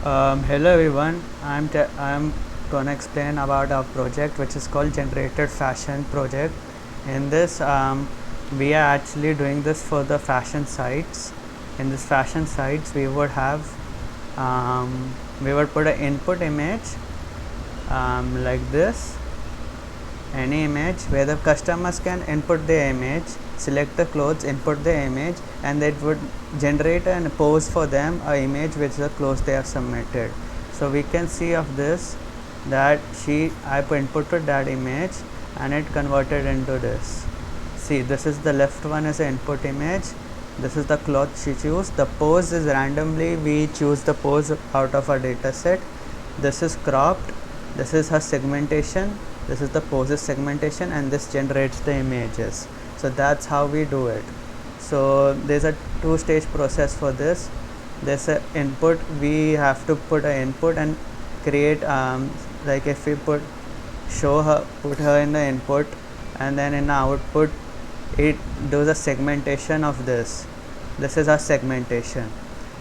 Hello everyone. I'm gonna explain about our project, which is called Generated Fashion Project. In this, we are actually doing this for the fashion sites. In this fashion sites, we would put an input image like this, any image where the customers can input their image, select the clothes, input the image, and it would generate and pose for them a image which the clothes they have submitted. So we can see of this that I inputted that image and it converted into this. See, this is the left one is an input image. This is the cloth she choose. The pose is randomly we choose the pose out of our data set. This is cropped. This is her segmentation. This is the poses segmentation, and this generates the images. So that's how we do it. So there's a two-stage process for this. There's an input. We have to put an input and create like if we put her in the input, and then in the output it does a segmentation of this. This is our segmentation,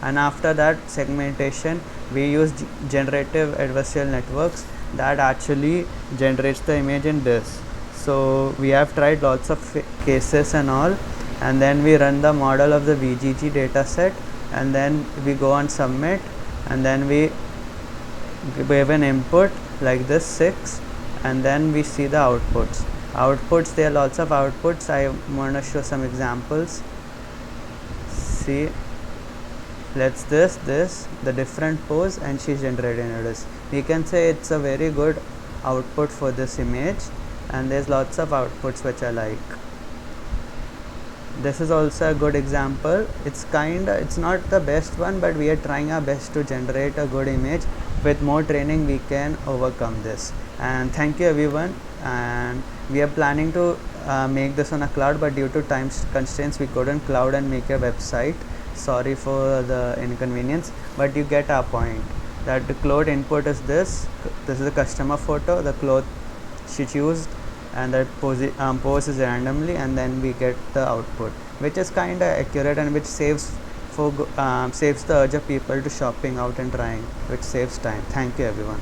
and after that segmentation we use generative adversarial networks that actually generates the image in this. So we have tried lots of cases and all, and then we run the model of the VGG data set, and then we go and submit, and then we give an input like this 6, and then we see the outputs. There are lots of outputs. I want to show some examples. See, let's this the different pose, and she's generating this. We can say it's a very good output for this image, and there's lots of outputs which I like. This is also a good example. It's not the best one, but we are trying our best to generate a good image. With more training we can overcome this. And thank you everyone. And we are planning to make this on a cloud, but due to time constraints we couldn't cloud and make a website. Sorry for the inconvenience, but you get our point that the cloth input is this is the customer photo, the cloth she chose, and that pose is randomly, and then we get the output, which is kind of accurate and which saves the urge of people to shopping out and trying, which saves time. Thank you everyone.